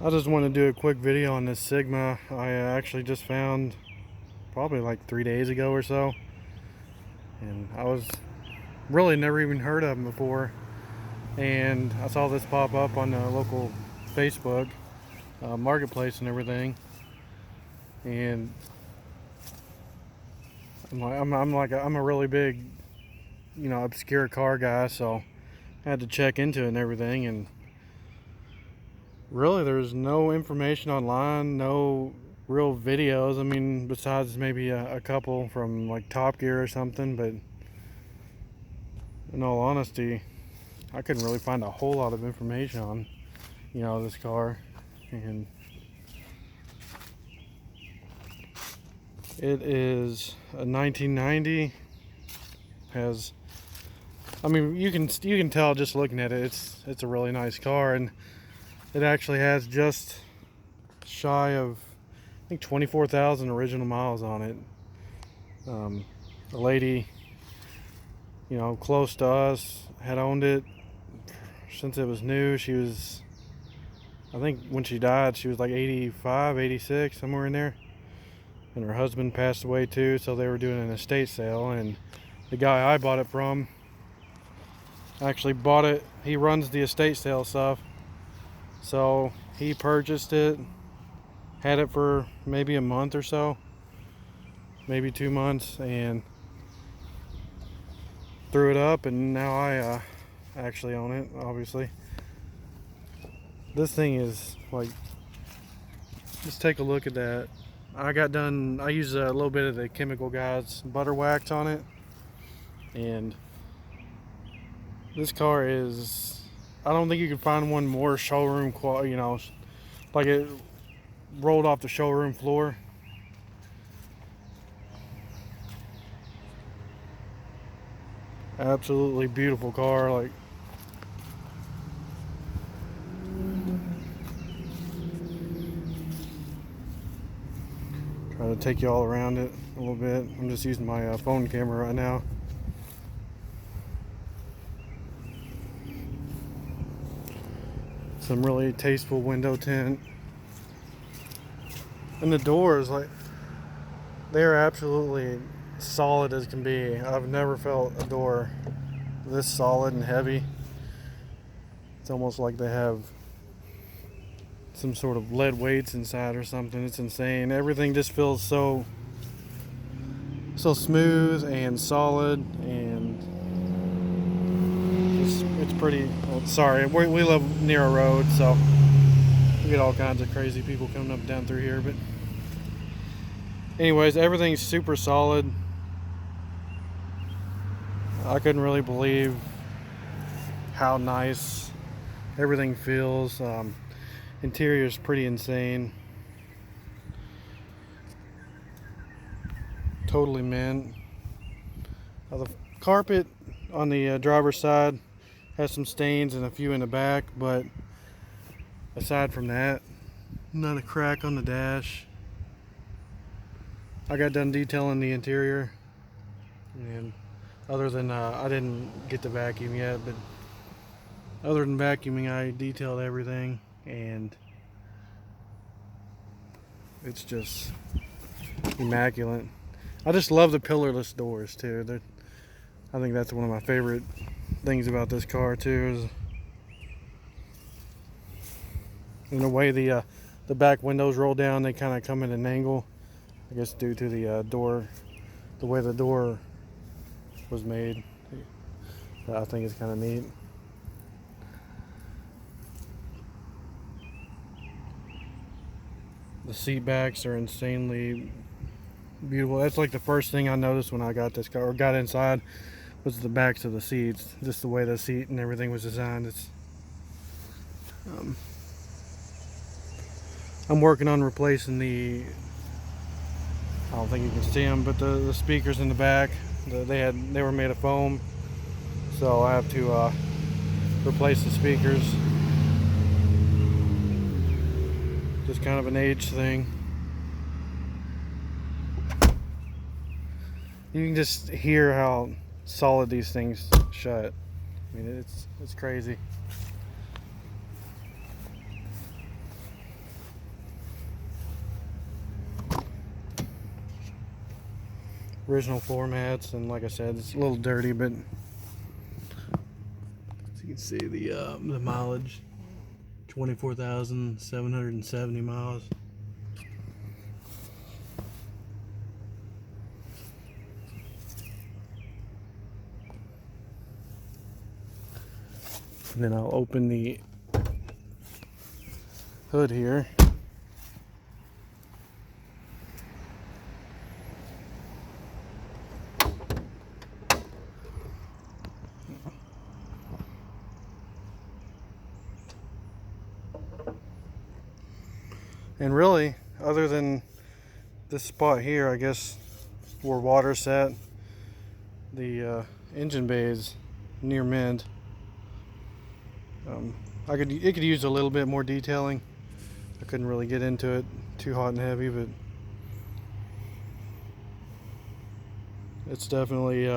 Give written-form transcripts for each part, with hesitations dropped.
I just want to do a quick video on this Sigma. I actually just found probably like 3 days ago or so, and I was really never even heard of them before, and I saw this pop up on the local Facebook marketplace and everything, and I'm a really big, obscure car guy, so I had to check into it and everything. And really, there's no information online, no real videos. I mean, besides maybe a couple from like Top Gear or something, but in all honesty, I couldn't really find a whole lot of information on, this car. And it is a 1990. Has, I mean, you can tell just looking at it, it's a really nice car, and it actually has just shy of, I think, 24,000 original miles on it. A lady, close to us had owned it since it was new. She was, I think when she died, she was like 85, 86, somewhere in there. And her husband passed away too, so they were doing an estate sale. And the guy I bought it from actually bought it. He runs the estate sale stuff. So he purchased it, had it for maybe a month or so, maybe 2 months, and threw it up, and now I actually own it, obviously. This thing is like, just take a look at that. I used a little bit of the Chemical Guys butter wax on it, and this car is, I don't think you could find one more showroom quality, like it rolled off the showroom floor. Absolutely beautiful car. Like, try to take you all around it a little bit. I'm just using my phone camera right now. Some really tasteful window tint, and the doors, like, they're absolutely solid as can be. I've never felt a door this solid and heavy. It's almost like they have some sort of lead weights inside or something. It's insane. Everything just feels so smooth and solid, and it's pretty. Well, sorry, we live near a road, so we get all kinds of crazy people coming up and down through here. But anyways, everything's super solid. I couldn't really believe how nice everything feels. Interior is pretty insane. Totally mint. The carpet on the driver's side has some stains and a few in the back, but aside from that, not a crack on the dash. I got done detailing the interior, and other than I didn't get to vacuum yet, but other than vacuuming, I detailed everything, and it's just immaculate. I just love the pillarless doors too. I think that's one of my favorite things about this car too, is in the way the back windows roll down. They kind of come at an angle, I guess due to the door, the way the door was made. I think it's kind of neat. The seat backs are insanely beautiful. That's like the first thing I noticed when I got this car, or got inside, was the backs of the seats. Just the way the seat and everything was designed. It's I'm working on replacing I don't think you can see them, but the speakers in the back, they were made of foam, so I have to replace the speakers. Just kind of an age thing. You can just hear how solid these things shut. I mean, it's crazy. original floor mats, and like I said, it's a little dirty, but as you can see, the mileage, 24,770 miles. And then I'll open the hood here. And really, other than this spot here, I guess, where water sat, the engine bay is near mint. It could use a little bit more detailing. I couldn't really get into it too hot and heavy, but it's definitely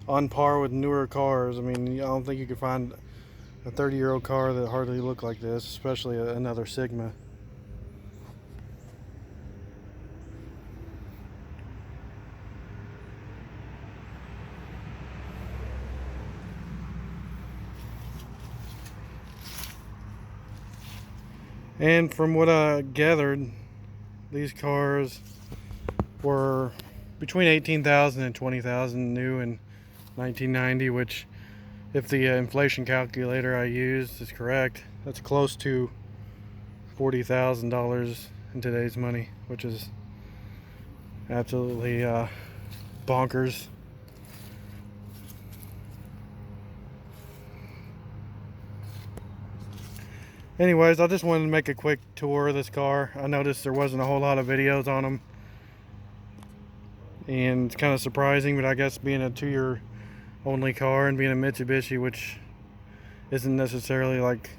on par with newer cars. I mean, I don't think you could find a 30-year-old car that hardly looked like this, especially another Sigma. And from what I gathered, these cars were between 18,000 and 20,000 new in 1990, which, if the inflation calculator I used is correct, that's close to $40,000 in today's money, which is absolutely bonkers. Anyways, I just wanted to make a quick tour of this car. I noticed there wasn't a whole lot of videos on them, and it's kind of surprising, but I guess being a 2-year only car and being a Mitsubishi, which isn't necessarily like,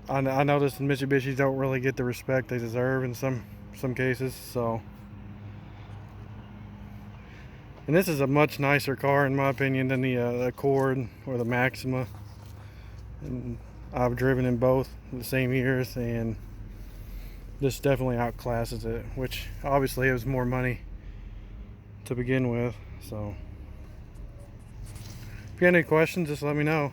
I noticed Mitsubishis don't really get the respect they deserve in some cases. So, and this is a much nicer car in my opinion than the Accord or the Maxima, and I've driven in both the same years, and this definitely outclasses it, which obviously it was more money to begin with. So if you have any questions, just let me know.